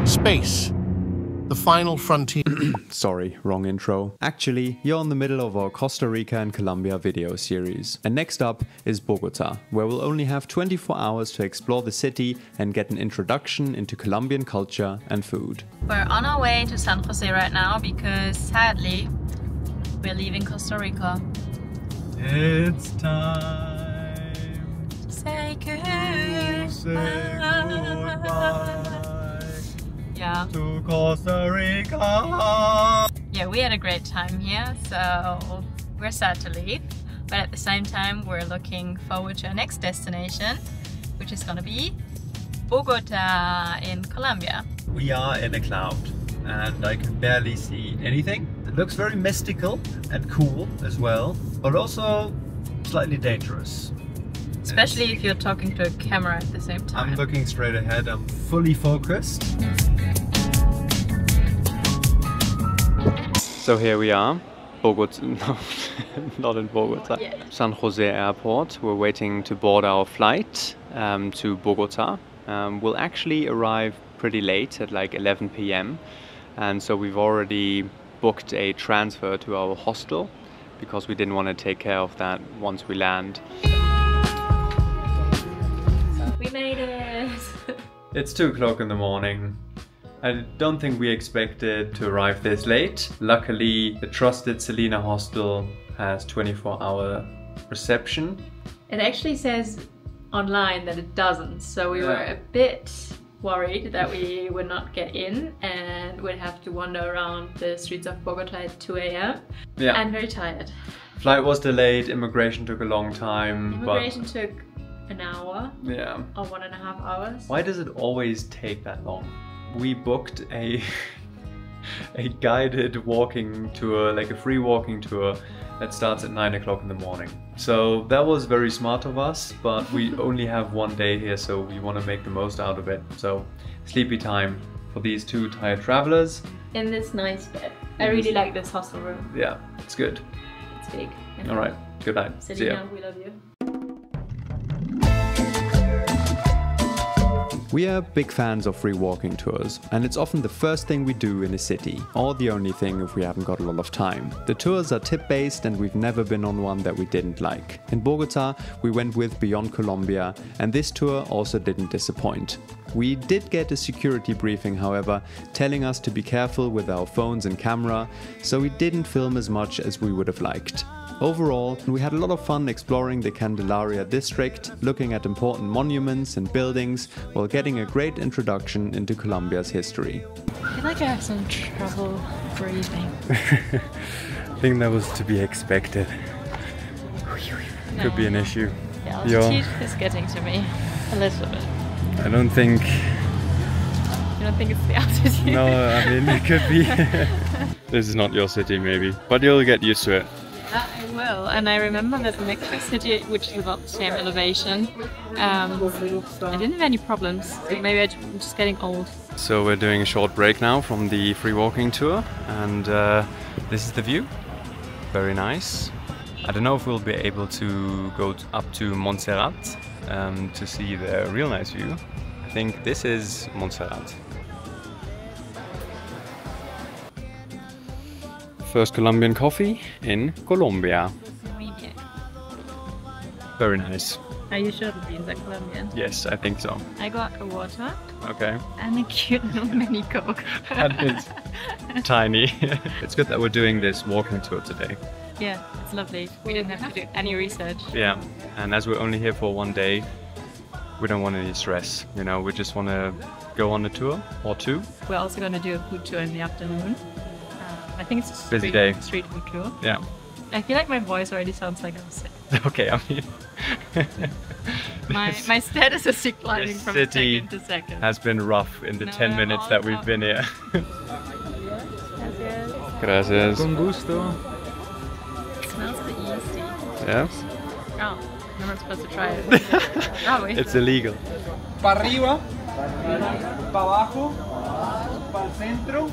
Space, the final frontier. Sorry, wrong intro. Actually, you're in the middle of our Costa Rica and Colombia video series. And next up is Bogota, where we'll only have 24 hours to explore the city and get an introduction into Colombian culture and food. We're on our way to San Jose right now because sadly we're leaving Costa Rica. It's time to say goodbye. Yeah. To Costa Rica. Yeah, we had a great time here, so we're sad to leave. But at the same time, we're looking forward to our next destination, which is gonna be Bogota in Colombia. We are in a cloud and I can barely see anything. It looks very mystical and cool as well, but also slightly dangerous. Especially if you're talking to a camera at the same time. I'm looking straight ahead, I'm fully focused. So here we are, Bogota, no, not in Bogota, Yeah. San Jose Airport. We're waiting to board our flight to Bogota. We'll actually arrive pretty late at like 11 p.m. And so we've already booked a transfer to our hostel because we didn't want to take care of that once we land. We made it! It's 2 o'clock in the morning. I don't think we expected to arrive this late. Luckily, the trusted Selina hostel has 24-hour reception. It actually says online that it doesn't, so we were a bit worried that we would not get in and would have to wander around the streets of Bogota at 2 a.m. Yeah. And very tired. Flight was delayed, immigration took a long time. Immigration took an hour. Yeah. Or 1.5 hours. Why does it always take that long? We booked a guided walking tour, like a free walking tour that starts at 9 o'clock in the morning. So that was very smart of us, but we only have one day here, so we want to make the most out of it. So sleepy time for these 2 tired travelers. In this nice bed. I really like this hostel room. Yeah, it's good. It's big. All right, good night. See ya. Selina, we love you. We are big fans of free walking tours, and it's often the first thing we do in a city, or the only thing if we haven't got a lot of time. The tours are tip-based and we've never been on one that we didn't like. In Bogota, we went with Beyond Colombia, and this tour also didn't disappoint. We did get a security briefing, however, telling us to be careful with our phones and camera, so we didn't film as much as we would have liked. Overall, we had a lot of fun exploring the Candelaria district, looking at important monuments and buildings, while getting a great introduction into Colombia's history. I feel like I have some trouble breathing. I think that was to be expected. Could be an issue. The altitude is getting to me a little bit. I don't think... You don't think it's the altitude? No, I mean, it could be. This is not your city, maybe, but you'll get used to it. I will, and I remember that the Mexico City, which is about the same elevation, I didn't have any problems. So maybe I'm just getting old. So we're doing a short break now from the free walking tour, and this is the view. Very nice. I don't know if we'll be able to go up to Monserrate to see the real nice view. I think this is Monserrate. First Colombian coffee in Colombia. Very nice. Are you sure the beans are Colombian? Yes, I think so. I got a water. Okay. And a cute little mini Coke. That is tiny. It's good that we're doing this walking tour today. Yeah, it's lovely. We didn't have to do any research. Yeah, and as we're only here for one day, we don't want any stress. You know, we just want to go on a tour or 2. We're also going to do a food tour in the afternoon. I think it's a busy day. Street food tour. Yeah. I feel like my voice already sounds like I'm sick. Okay, I mean... my status is declining from second to second. Has been rough in the 10 minutes that we've been here. Gracias. Con gusto. It smells a bit yeasty. Yeah? Oh, I'm not supposed to try it. Are we? It's illegal. Pa arriba, pa abajo, pa centro,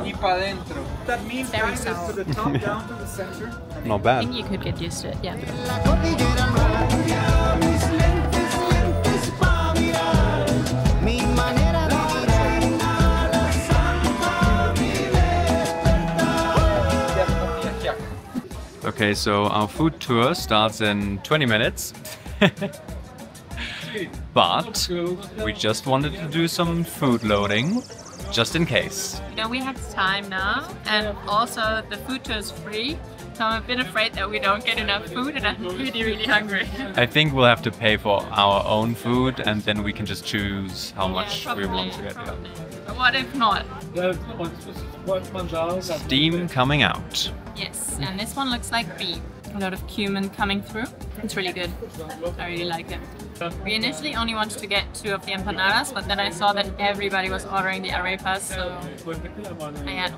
y pa dentro. That means Very bring this to the top, down to the center. Not I bad. think you could get used to it, yeah. Okay, so our food tour starts in 20 minutes. But we just wanted to do some food loading, just in case. You know, we have time now, and also the food tour is free. So I'm a bit afraid that we don't get enough food, and I'm really, really hungry. I think we'll have to pay for our own food, and then we can just choose how much we want to get. But what if not? Steam coming out. Yes, and this one looks like beef. A lot of cumin coming through. It's really good. I really like it. We initially only wanted to get 2 of the empanadas, but then I saw that everybody was ordering the arepas, so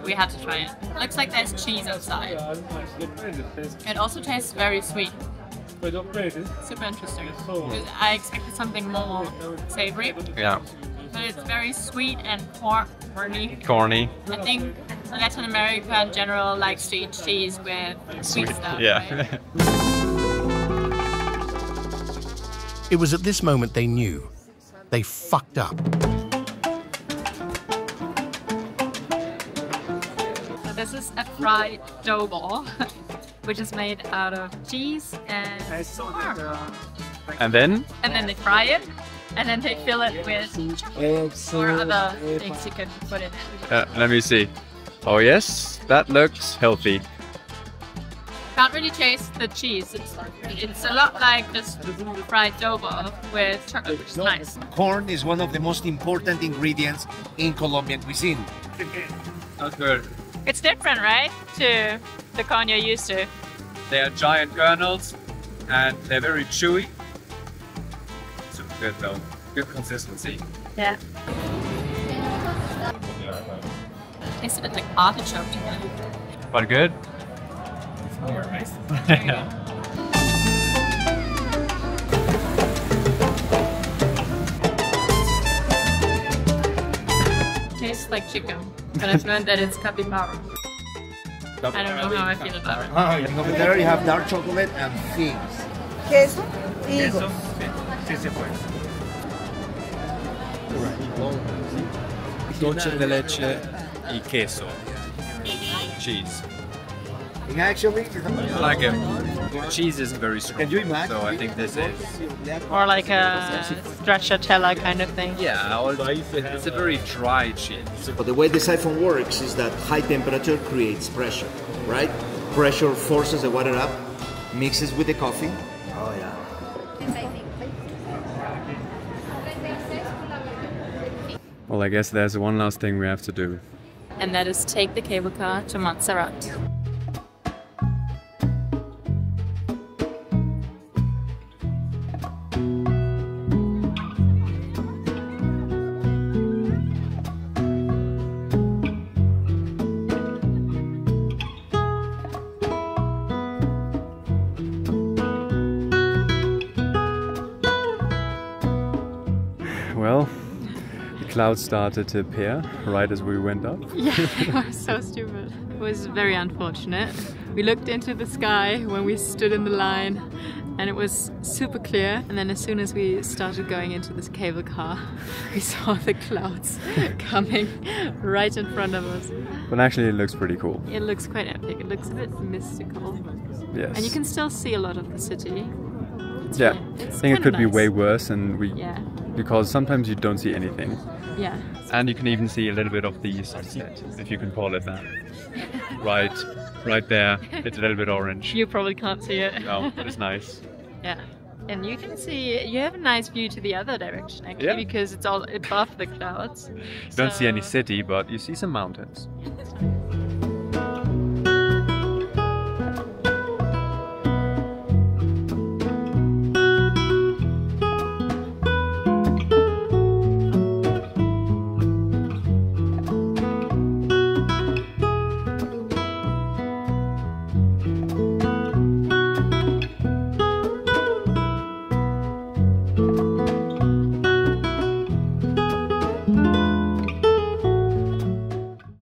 we had to try it. Looks like there's cheese outside. It also tastes very sweet. Super interesting. I expected something more savory. Yeah. But it's very sweet and corny. Corny. I think Latin America in general likes to eat cheese with sweet stuff. Yeah. Right? It was at this moment they knew. They fucked up. So this is a fried dough ball, which is made out of cheese and And then? And then they fry it, and then they fill it with or other things you can put in it. Let me see. Oh yes, that looks healthy. Can't really taste the cheese. It's a lot like just fried dough ball with chocolate, which is nice. Corn is one of the most important ingredients in Colombian cuisine. That's good. It's different, right, to the corn you're used to. They are giant kernels, and they're very chewy. Super good though. Good consistency. Yeah. Tastes a bit like artichoke to me. But good? Tastes like chicken, but I've learned that it's capybara. I don't know how I feel about it. Over there you have dark chocolate and figs. Queso, higos. Dulce de leche y queso. Cheese. And actually, I like it. Cheese isn't very strong, Can you imagine? so I think this is. Or like a stracciatella kind of thing. Yeah, it's a very dry cheese. but the way the siphon works is that high temperature creates pressure, right? Pressure forces the water up, mixes with the coffee. Oh yeah. Well, I guess there's one last thing we have to do. And that is take the cable car to Monserrate. Well, the clouds started to appear right as we went up. Yeah, it was so stupid. It was very unfortunate. We looked into the sky when we stood in the line and it was super clear, and then as soon as we started going into this cable car we saw the clouds coming right in front of us. But actually it looks pretty cool. It looks quite epic. It looks a bit mystical. Yes. And you can still see a lot of the city. Yeah, It's I think it could be nice. way worse, and Yeah. because sometimes you don't see anything. Yeah. And you can even see a little bit of the sunset, if you can call it that. Right there. It's a little bit orange. You probably can't see it. No, but it's nice. Yeah. And you can see, you have a nice view to the other direction actually, Yeah. because it's all above the clouds. You don't see any city, but you see some mountains. That's right.